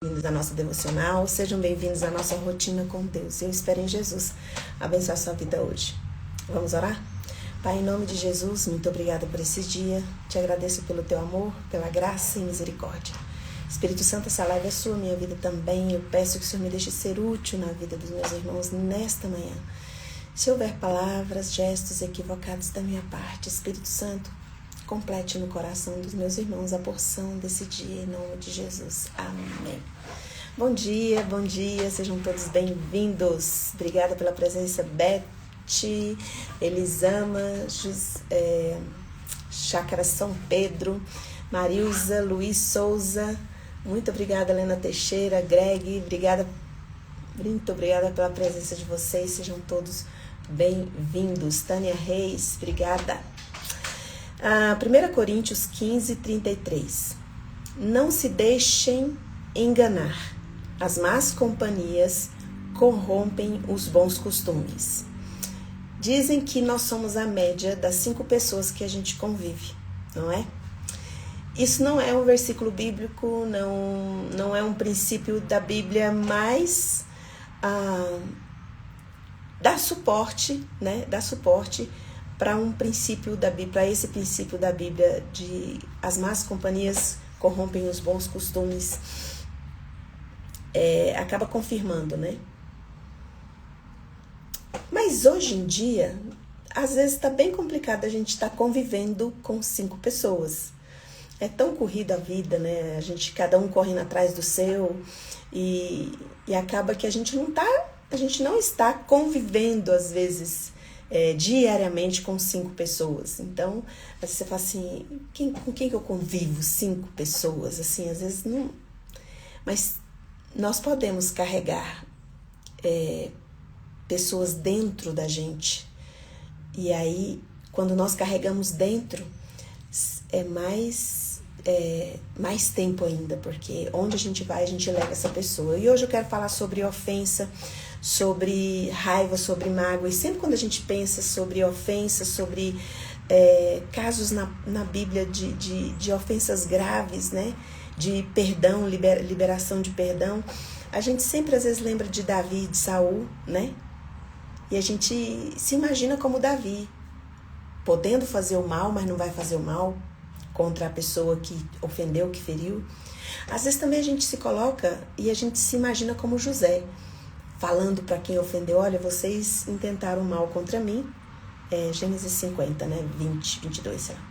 Bem-vindos à nossa devocional, sejam bem-vindos à nossa rotina com Deus. Eu espero em Jesus abençoar a sua vida hoje. Vamos orar? Pai, em nome de Jesus, muito obrigada por esse dia. Te agradeço pelo teu amor, pela graça e misericórdia. Espírito Santo, essa live é sua, minha vida também. Eu peço que o Senhor me deixe ser útil na vida dos meus irmãos nesta manhã. Se houver palavras, gestos equivocados da minha parte, Espírito Santo, complete no coração dos meus irmãos a porção desse dia, em nome de Jesus. Amém. Bom dia, sejam todos bem-vindos. Obrigada pela presença, Beth, Elisama, Chácara São Pedro, Marilza, Luiz Souza. Muito obrigada, Helena Teixeira, Greg, muito obrigada pela presença de vocês. Sejam todos bem-vindos. Tânia Reis, obrigada. 1 Coríntios 15, 33. Não se deixem enganar. As más companhias corrompem os bons costumes. Dizem que nós somos a média das 5 pessoas que a gente convive, não é? Isso não é um versículo bíblico, não é um princípio da Bíblia, mas dá suporte, né? Dá suporte para um princípio da Bíblia, para esse princípio da Bíblia de as más companhias corrompem os bons costumes, acaba confirmando, né? Mas hoje em dia, às vezes está bem complicado a gente estar convivendo com 5 pessoas. É tão corrida a vida, né? Cada um correndo atrás do seu e acaba que a gente não está convivendo às vezes diariamente com 5 pessoas. Então, às vezes você fala assim, com quem que eu convivo 5 pessoas? Assim, às vezes não. Mas nós podemos carregar pessoas dentro da gente. E aí, quando nós carregamos dentro, é mais tempo ainda, porque onde a gente vai, a gente leva essa pessoa. E hoje eu quero falar sobre ofensa, sobre raiva, sobre mágoa. E sempre quando a gente pensa sobre ofensa, sobre casos na Bíblia de ofensas graves, né? De perdão, liberação de perdão, a gente sempre às vezes lembra de Davi e de Saul, né? E a gente se imagina como Davi, podendo fazer o mal, mas não vai fazer o mal contra a pessoa que ofendeu, que feriu. Às vezes também a gente se coloca e a gente se imagina como José, falando para quem ofendeu, olha, vocês intentaram mal contra mim, Gênesis 50, né, 20, 22, sei lá.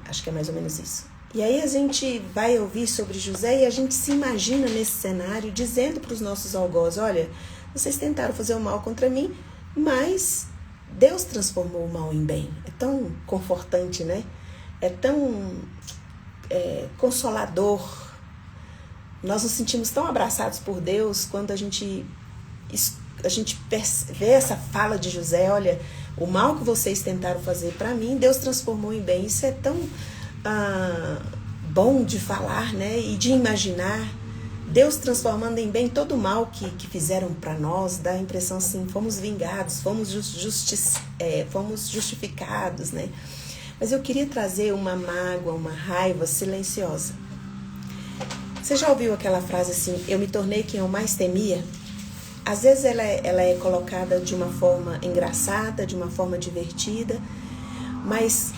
Acho que é mais ou menos isso. E aí a gente vai ouvir sobre José e a gente se imagina nesse cenário, dizendo para os nossos algozes, olha, vocês tentaram fazer o mal contra mim, mas Deus transformou o mal em bem. É tão confortante, né? É tão consolador. Nós nos sentimos tão abraçados por Deus quando a gente vê essa fala de José, olha, o mal que vocês tentaram fazer para mim, Deus transformou em bem. Isso é tão bom de falar, né? E de imaginar. Deus transformando em bem todo o mal que fizeram para nós, dá a impressão assim, fomos vingados, fomos justificados, né? Mas eu queria trazer uma mágoa, uma raiva silenciosa. Você já ouviu aquela frase assim, eu me tornei quem eu mais temia? Às vezes ela é colocada de uma forma engraçada, de uma forma divertida, mas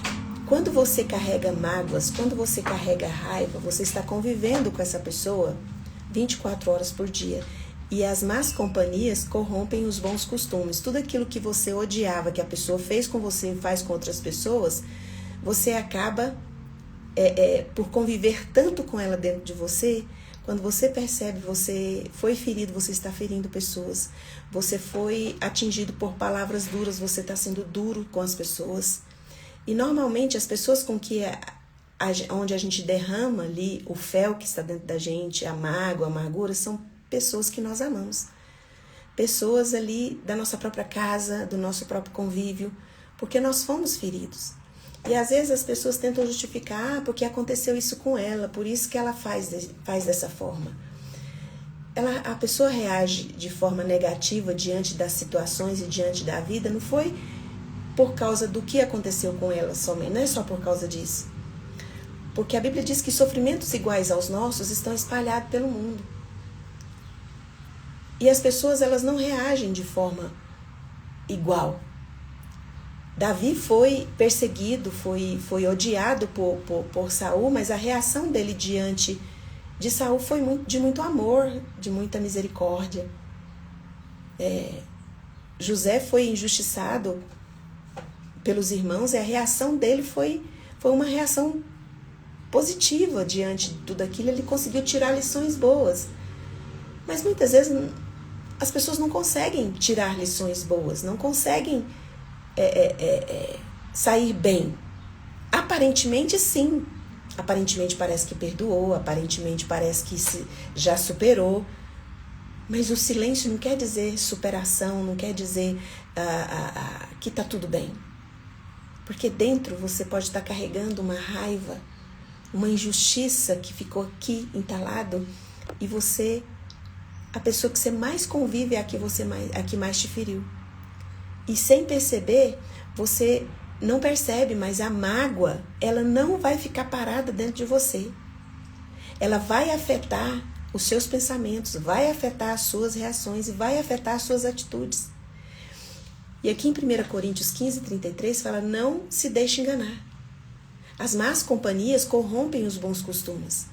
quando você carrega mágoas, quando você carrega raiva, você está convivendo com essa pessoa 24 horas por dia. E as más companhias corrompem os bons costumes. Tudo aquilo que você odiava, que a pessoa fez com você e faz com outras pessoas, você acaba, por conviver tanto com ela dentro de você, quando você percebe, você foi ferido, você está ferindo pessoas. Você foi atingido por palavras duras, você está sendo duro com as pessoas. E normalmente as pessoas com que onde a gente derrama ali o fel que está dentro da gente, a mágoa, a amargura, são pessoas que nós amamos. Pessoas ali da nossa própria casa, do nosso próprio convívio, porque nós fomos feridos. E às vezes as pessoas tentam justificar, porque aconteceu isso com ela, por isso que ela faz dessa forma. A pessoa reage de forma negativa diante das situações e diante da vida, não foi por causa do que aconteceu com ela somente, não é só por causa disso. Porque a Bíblia diz que sofrimentos iguais aos nossos estão espalhados pelo mundo. E as pessoas, elas não reagem de forma igual. Davi foi perseguido, foi odiado por Saul, mas a reação dele diante de Saul foi de muito amor, de muita misericórdia. José foi injustiçado pelos irmãos e a reação dele foi uma reação positiva diante de tudo aquilo. Ele conseguiu tirar lições boas. Mas muitas vezes as pessoas não conseguem tirar lições boas, não conseguem sair bem. Aparentemente sim, aparentemente parece que perdoou, aparentemente parece que já superou, mas o silêncio não quer dizer superação, não quer dizer que está tudo bem, porque dentro você pode estar carregando uma raiva, uma injustiça que ficou aqui entalado, e você, a pessoa que você mais convive é a que mais te feriu. E sem perceber, você não percebe, mas a mágoa, ela não vai ficar parada dentro de você. Ela vai afetar os seus pensamentos, vai afetar as suas reações e vai afetar as suas atitudes. E aqui em 1 Coríntios 15:33 fala: não se deixe enganar. As más companhias corrompem os bons costumes.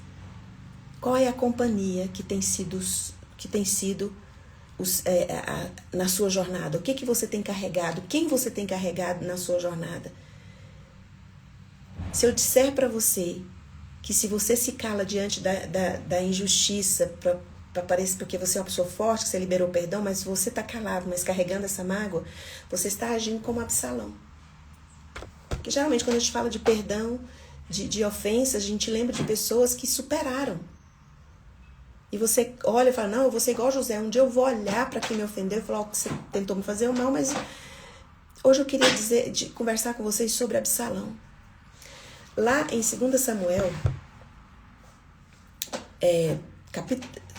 Qual é a companhia que tem sido na sua jornada? O que você tem carregado? Quem você tem carregado na sua jornada? Se eu disser para você que se você se cala diante da injustiça, porque você é uma pessoa forte, que você liberou perdão, mas se você está calado, mas carregando essa mágoa, você está agindo como Absalão. Porque geralmente quando a gente fala de perdão, de ofensas, a gente lembra de pessoas que superaram. E você olha e fala: não, eu vou ser igual José. Um dia eu vou olhar para quem me ofendeu e falar: que você tentou me fazer o mal. Mas hoje eu queria conversar com vocês sobre Absalão. Lá em 2 Samuel,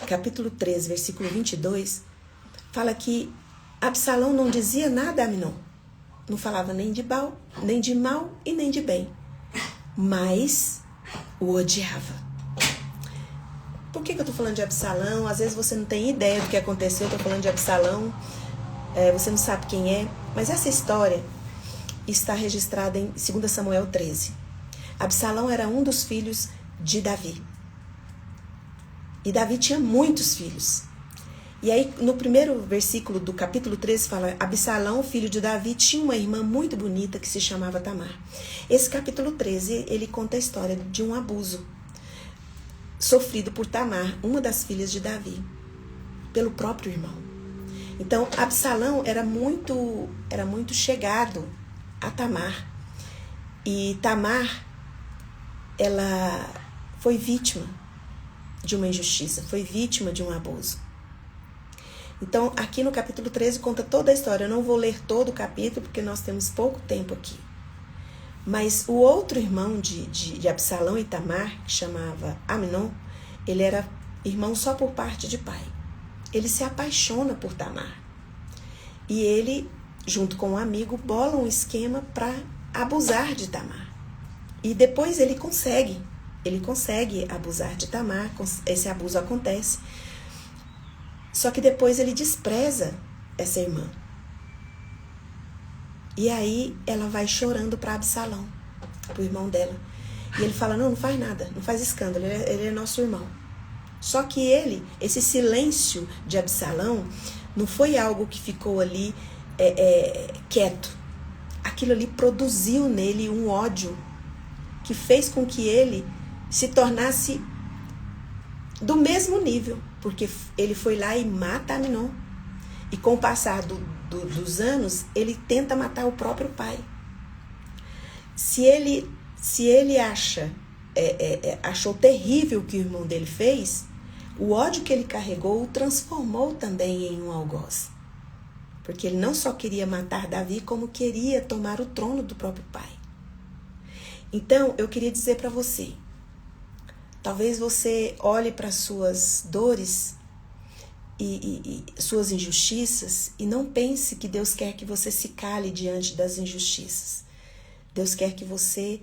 capítulo 13, versículo 22, fala que Absalão não dizia nada a Amnon. Não falava nem de mal e nem de bem. Mas o odiava. Por que eu estou falando de Absalão? Às vezes você não tem ideia do que aconteceu. Eu estou falando de Absalão. Você não sabe quem é. Mas essa história está registrada em 2 Samuel 13. Absalão era um dos filhos de Davi. E Davi tinha muitos filhos. E aí, no primeiro versículo do capítulo 13, fala: Absalão, filho de Davi, tinha uma irmã muito bonita que se chamava Tamar. Esse capítulo 13, ele conta a história de um abuso sofrido por Tamar, uma das filhas de Davi, pelo próprio irmão. Então, Absalão era muito chegado a Tamar. E Tamar, ela foi vítima de uma injustiça, foi vítima de um abuso. Então, aqui no capítulo 13 conta toda a história. Eu não vou ler todo o capítulo, porque nós temos pouco tempo aqui. Mas o outro irmão de Absalão e Tamar, que chamava Amnon, ele era irmão só por parte de pai. Ele se apaixona por Tamar. E ele, junto com um amigo, bola um esquema para abusar de Tamar. E depois ele consegue abusar de Tamar, esse abuso acontece. Só que depois ele despreza essa irmã. E aí ela vai chorando para Absalão, pro irmão dela. E ele fala: não faz nada, não faz escândalo, ele é nosso irmão. Só que esse silêncio de Absalão não foi algo que ficou ali quieto. Aquilo ali produziu nele um ódio que fez com que ele se tornasse do mesmo nível, porque ele foi lá e mata Amnon. E com o passar dos anos, ele tenta matar o próprio pai. Se ele achou terrível o que o irmão dele fez, o ódio que ele carregou o transformou também em um algoz. Porque ele não só queria matar Davi, como queria tomar o trono do próprio pai. Então, eu queria dizer para você, talvez você olhe para suas dores e suas injustiças e não pense que Deus quer que você se cale diante das injustiças. Deus quer que você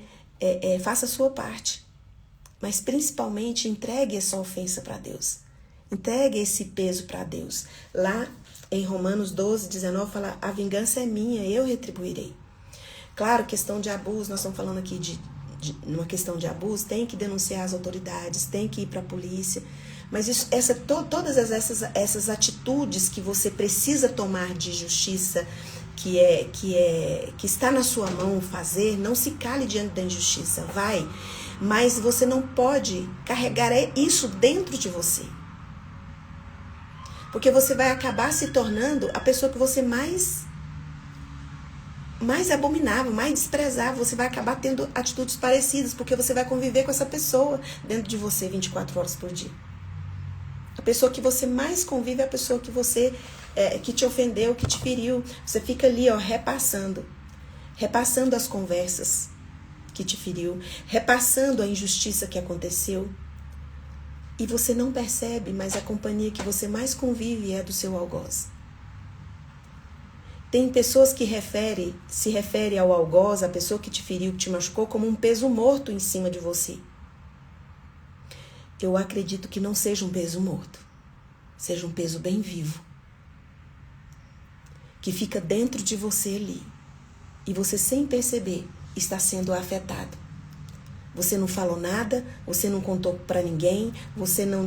faça a sua parte. Mas principalmente entregue essa ofensa para Deus. Entregue esse peso para Deus. Lá em Romanos 12, 19 fala, a vingança é minha, eu retribuirei. Claro, questão de abuso, nós estamos falando aqui numa questão de abuso, tem que denunciar as autoridades, tem que ir para a polícia. Mas todas essas atitudes que você precisa tomar de justiça, que está na sua mão fazer, não se cale diante da injustiça, vai. Mas você não pode carregar isso dentro de você. Porque você vai acabar se tornando a pessoa que você mais abominava, mais desprezava. Você vai acabar tendo atitudes parecidas, porque você vai conviver com essa pessoa dentro de você 24 horas por dia. A pessoa que você mais convive é a pessoa que que te ofendeu, que te feriu. Você fica ali, repassando as conversas que te feriu, repassando a injustiça que aconteceu. E você não percebe, mas a companhia que você mais convive é do seu algoz. Tem pessoas que se referem ao algoz, a pessoa que te feriu, que te machucou, como um peso morto em cima de você. Eu acredito que não seja um peso morto, seja um peso bem vivo, que fica dentro de você ali, e você sem perceber está sendo afetado. Você não falou nada, você não contou para ninguém, você não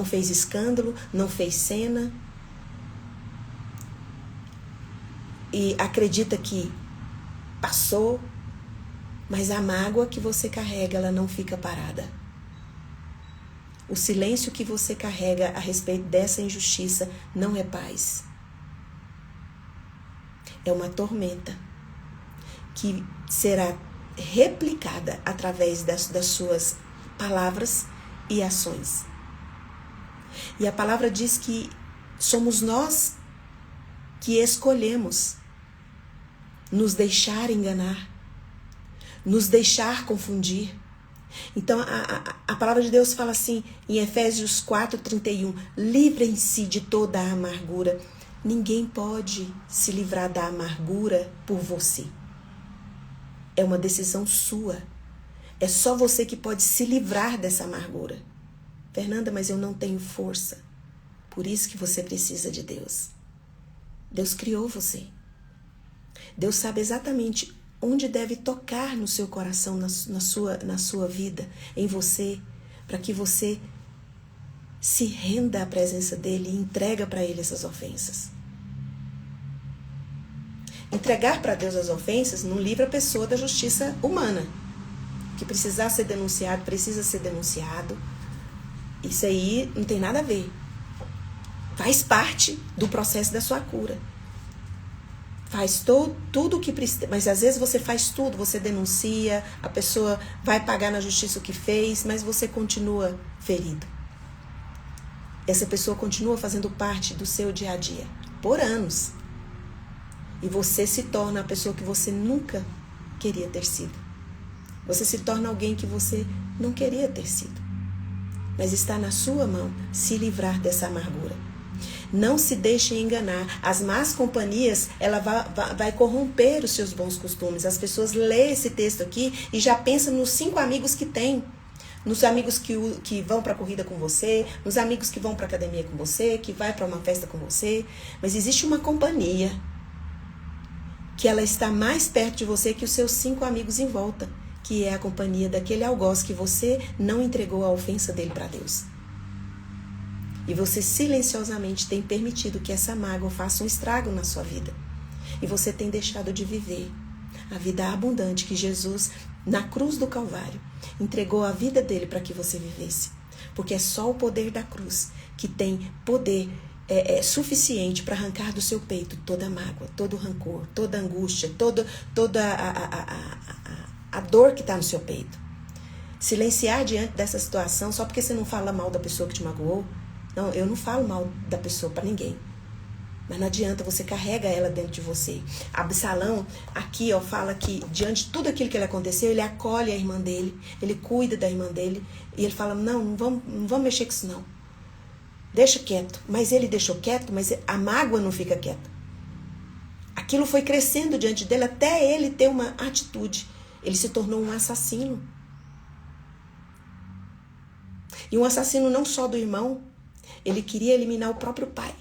fez escândalo, não fez cena, e acredita que passou, mas a mágoa que você carrega, ela não fica parada. O silêncio que você carrega a respeito dessa injustiça não é paz. É uma tormenta que será replicada através das suas palavras e ações. E a palavra diz que somos nós que escolhemos nos deixar enganar, nos deixar confundir. Então, a palavra de Deus fala assim, em Efésios 4:31, livrem-se de toda a amargura. Ninguém pode se livrar da amargura por você. É uma decisão sua. É só você que pode se livrar dessa amargura. Fernanda, mas eu não tenho força. Por isso que você precisa de Deus. Deus criou você. Deus sabe exatamente onde deve tocar no seu coração, na sua vida, em você, para que você se renda à presença dele e entrega para ele essas ofensas. Entregar para Deus as ofensas não livra a pessoa da justiça humana. Que precisar ser denunciado, precisa ser denunciado. Isso aí não tem nada a ver. Faz parte do processo da sua cura. Faz tudo o que precisa, mas às vezes você faz tudo, você denuncia, a pessoa vai pagar na justiça o que fez, mas você continua ferido. Essa pessoa continua fazendo parte do seu dia a dia, por anos. E você se torna a pessoa que você nunca queria ter sido. Você se torna alguém que você não queria ter sido. Mas está na sua mão se livrar dessa amargura. Não se deixe enganar. As más companhias, ela vai corromper os seus bons costumes. As pessoas lêem esse texto aqui e já pensam nos 5 amigos que tem. Nos amigos que vão para a corrida com você, nos amigos que vão para a academia com você, que vai para uma festa com você. Mas existe uma companhia que ela está mais perto de você que os seus 5 amigos em volta, que é a companhia daquele algoz que você não entregou a ofensa dele para Deus. E você silenciosamente tem permitido que essa mágoa faça um estrago na sua vida. E você tem deixado de viver a vida abundante que Jesus, na cruz do Calvário, entregou a vida dele para que você vivesse. Porque é só o poder da cruz que tem poder suficiente para arrancar do seu peito toda a mágoa, todo o rancor, toda a angústia, toda a dor que está no seu peito. Silenciar diante dessa situação só porque você não fala mal da pessoa que te magoou. Não, eu não falo mal da pessoa para ninguém. Mas não adianta, você carrega ela dentro de você. Absalão, aqui, fala que diante de tudo aquilo que ele aconteceu, ele acolhe a irmã dele, ele cuida da irmã dele, e ele fala, não vamos mexer com isso não. Deixa quieto. Mas ele deixou quieto, mas a mágoa não fica quieta. Aquilo foi crescendo diante dele até ele ter uma atitude. Ele se tornou um assassino. E um assassino não só do irmão, ele queria eliminar o próprio pai,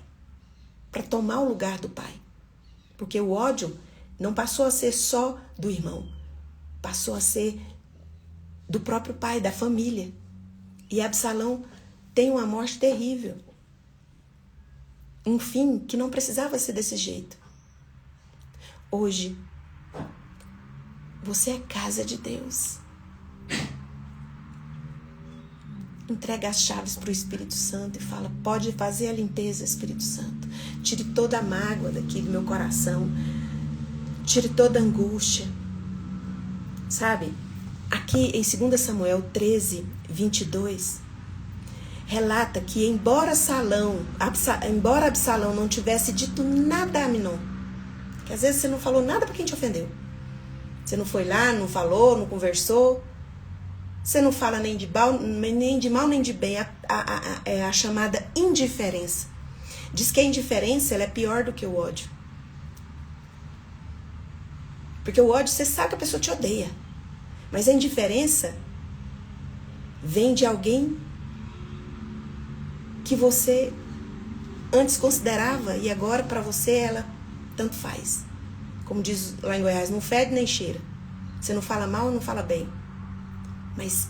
para tomar o lugar do pai. Porque o ódio não passou a ser só do irmão, passou a ser do próprio pai, da família. E Absalão tem uma morte terrível. Um fim que não precisava ser desse jeito. Hoje, você é casa de Deus. Entrega as chaves para o Espírito Santo e fala, pode fazer a limpeza, Espírito Santo. Tire toda a mágoa daqui do meu coração. Tire toda a angústia. Sabe? Aqui em 2 Samuel 13, 22, relata que embora Absalão não tivesse dito nada a Amnon, que às vezes você não falou nada para quem te ofendeu. Você não foi lá, não falou, não conversou. Você não fala nem de mal nem de bem. É a chamada indiferença. Diz que a indiferença ela é pior do que o ódio. Porque o ódio, você sabe que a pessoa te odeia. Mas a indiferença vem de alguém que você antes considerava e agora para você ela tanto faz. Como diz lá em Goiás, não fede nem cheira. Você não fala mal, não fala bem. Mas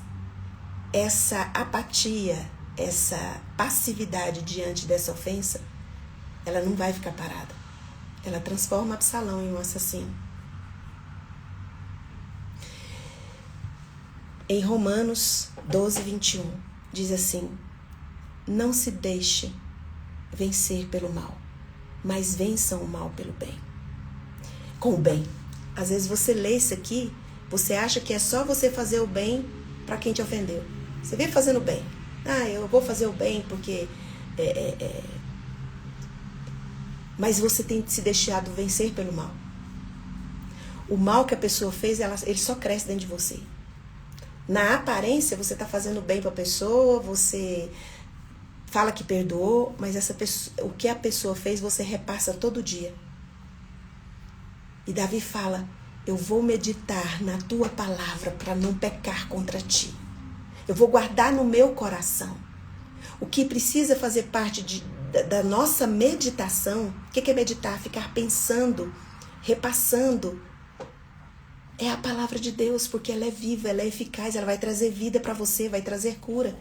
essa apatia, essa passividade diante dessa ofensa, ela não vai ficar parada. Ela transforma Absalão em um assassino. Em Romanos 12, 21, diz assim, não se deixe vencer pelo mal, mas vençam o mal pelo bem. Com o bem. Às vezes você lê isso aqui, você acha que é só você fazer o bem para quem te ofendeu. Você vem fazendo bem. Eu vou fazer o bem porque... Mas você tem se deixado vencer pelo mal. O mal que a pessoa fez, ele só cresce dentro de você. Na aparência, você está fazendo bem para a pessoa, você fala que perdoou, mas o que a pessoa fez, você repassa todo dia. E Davi fala, eu vou meditar na tua palavra para não pecar contra ti. Eu vou guardar no meu coração. O que precisa fazer parte da nossa meditação, o que é meditar? Ficar pensando, repassando. É a palavra de Deus, porque ela é viva, ela é eficaz, ela vai trazer vida para você, vai trazer cura.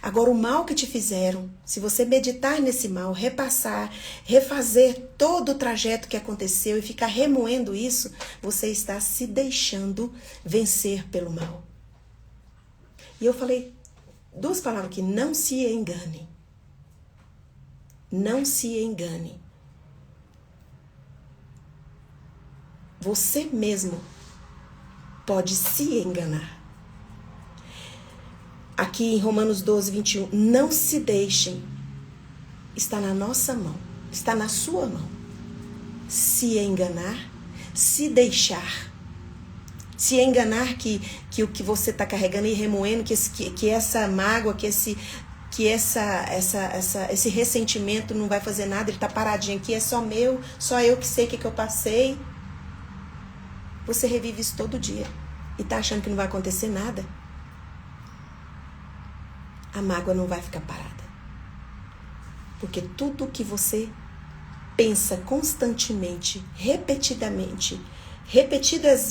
Agora, o mal que te fizeram, se você meditar nesse mal, repassar, refazer todo o trajeto que aconteceu e ficar remoendo isso, você está se deixando vencer pelo mal. E eu falei 2 palavras aqui, não se engane. Não se engane. Você mesmo pode se enganar. Aqui em Romanos 12, 21, não se deixem. Está na nossa mão, está na sua mão. Se enganar, se deixar. Se enganar que o que você está carregando e remoendo, que essa mágoa, que esse ressentimento não vai fazer nada, ele está paradinho aqui, é só meu, só eu que sei o que eu passei. Você revive isso todo dia e está achando que não vai acontecer nada. A mágoa não vai ficar parada. Porque tudo que você pensa constantemente, repetidas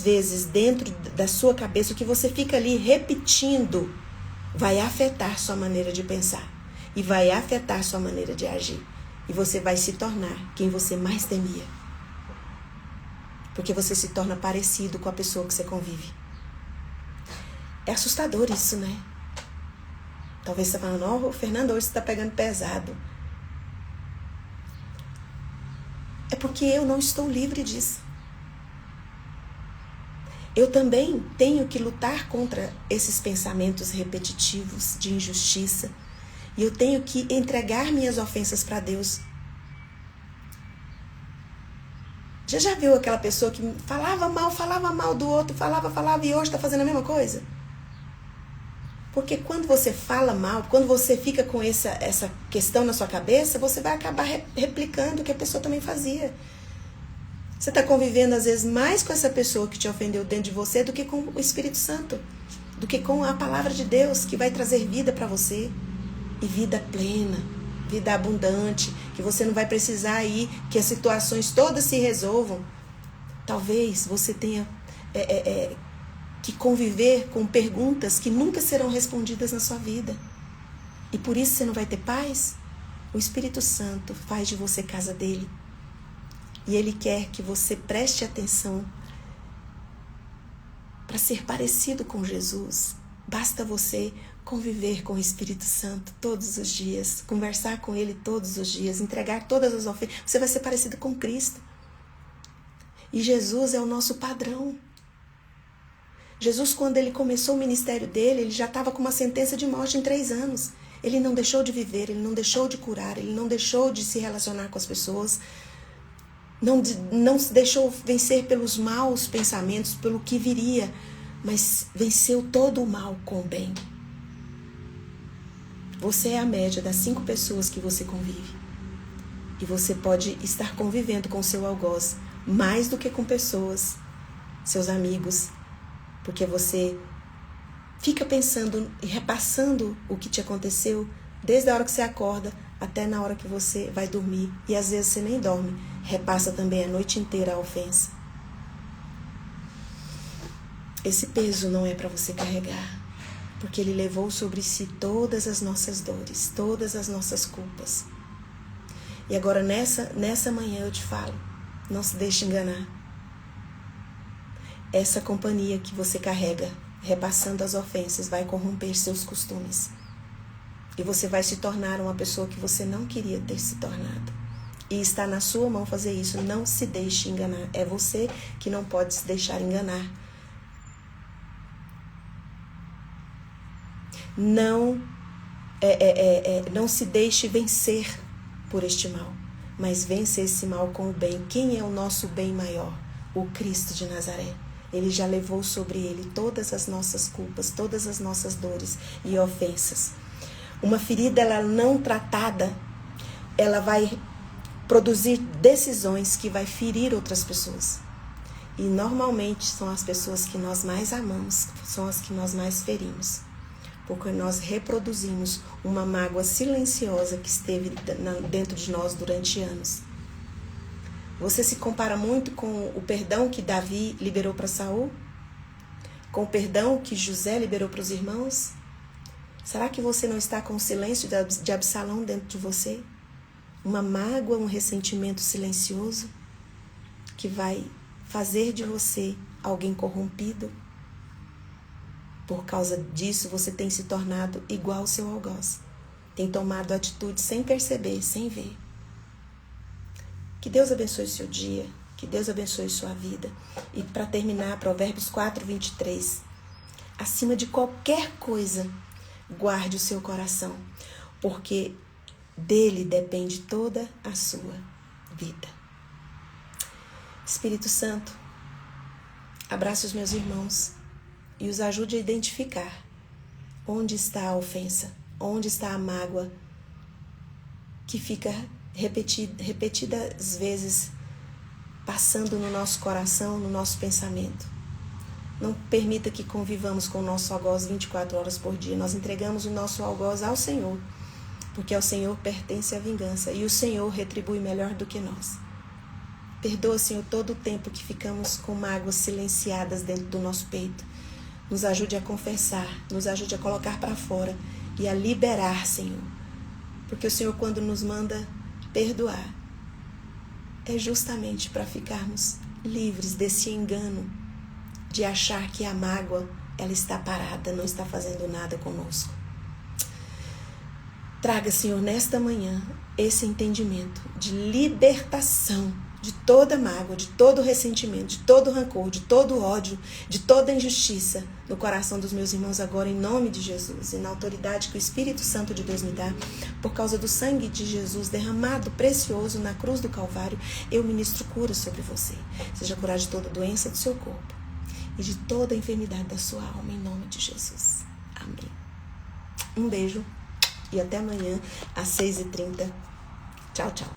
vezes dentro da sua cabeça, o que você fica ali repetindo, vai afetar sua maneira de pensar. E vai afetar sua maneira de agir. E você vai se tornar quem você mais temia. Porque você se torna parecido com a pessoa que você convive. É assustador isso, né? Talvez você fale, não, Fernando, hoje você está pegando pesado. É porque eu não estou livre disso. Eu também tenho que lutar contra esses pensamentos repetitivos de injustiça. E eu tenho que entregar minhas ofensas para Deus. Você já viu aquela pessoa que falava mal do outro, falava e hoje está fazendo a mesma coisa? Porque quando você fala mal, quando você fica com essa questão na sua cabeça, você vai acabar replicando o que a pessoa também fazia. Você está convivendo, às vezes, mais com essa pessoa que te ofendeu dentro de você do que com o Espírito Santo. do que com a palavra de Deus, que vai trazer vida para você. E vida plena, vida abundante, que você não vai precisar ir, que as situações todas se resolvam. Talvez você tenha que conviver com perguntas que nunca serão respondidas na sua vida. E por isso você não vai ter paz? O Espírito Santo faz de você casa dele. E ele quer que você preste atenção para ser parecido com Jesus. Basta você conviver com o Espírito Santo todos os dias, conversar com ele todos os dias, entregar todas as ofertas. Você vai ser parecido com Cristo. E Jesus é o nosso padrão. Jesus, quando ele começou o ministério dele, ele já estava com uma sentença de morte em 3 anos. Ele não deixou de viver, ele não deixou de curar, ele não deixou de se relacionar com as pessoas, não se deixou vencer pelos maus pensamentos, pelo que viria, mas venceu todo o mal com o bem. Você é a média das 5 pessoas que você convive. E você pode estar convivendo com o seu algoz mais do que com pessoas, seus amigos, porque você fica pensando e repassando o que te aconteceu desde a hora que você acorda até na hora que você vai dormir. E às vezes você nem dorme, repassa também a noite inteira a ofensa. Esse peso não é para você carregar, porque ele levou sobre si todas as nossas dores, todas as nossas culpas. E agora nessa manhã eu te falo, não se deixe enganar. Essa companhia que você carrega, repassando as ofensas, vai corromper seus costumes. E você vai se tornar uma pessoa que você não queria ter se tornado. E está na sua mão fazer isso. Não se deixe enganar. É você que não pode se deixar enganar. Não se deixe vencer por este mal, mas vence esse mal com o bem. Quem é o nosso bem maior? O Cristo de Nazaré. Ele já levou sobre ele todas as nossas culpas, todas as nossas dores e ofensas. Uma ferida, ela não tratada, ela vai produzir decisões que vai ferir outras pessoas. E normalmente são as pessoas que nós mais amamos, são as que nós mais ferimos. Porque nós reproduzimos uma mágoa silenciosa que esteve dentro de nós durante anos. Você se compara muito com o perdão que Davi liberou para Saul? Com o perdão que José liberou para os irmãos? Será que você não está com o silêncio de Absalão dentro de você? Uma mágoa, um ressentimento silencioso que vai fazer de você alguém corrompido? Por causa disso, você tem se tornado igual ao seu algoz. Tem tomado atitude sem perceber, sem ver. Que Deus abençoe o seu dia. Que Deus abençoe sua vida. E para terminar, Provérbios 4:23. Acima de qualquer coisa, guarde o seu coração, porque dele depende toda a sua vida. Espírito Santo, abrace os meus irmãos e os ajude a identificar onde está a ofensa, onde está a mágoa que fica repetidas vezes passando no nosso coração, no nosso pensamento. Não permita que convivamos com o nosso algoz 24 horas por dia. Nós entregamos o nosso algoz ao Senhor, porque ao Senhor pertence a vingança e o Senhor retribui melhor do que nós. Perdoa, Senhor, todo o tempo que ficamos com mágoas silenciadas dentro do nosso peito. Nos ajude a confessar, nos ajude a colocar para fora e a liberar, Senhor. Porque o Senhor, quando nos manda perdoar, é justamente para ficarmos livres desse engano de achar que a mágoa, ela está parada, não está fazendo nada conosco. Traga, Senhor, nesta manhã, esse entendimento de libertação de toda mágoa, de todo ressentimento, de todo rancor, de todo ódio, de toda injustiça no coração dos meus irmãos agora, em nome de Jesus, e na autoridade que o Espírito Santo de Deus me dá, por causa do sangue de Jesus derramado, precioso, na cruz do Calvário, eu ministro cura sobre você. Seja curado de toda doença do seu corpo e de toda enfermidade da sua alma, em nome de Jesus. Amém. Um beijo e até amanhã às 6h30. Tchau, tchau.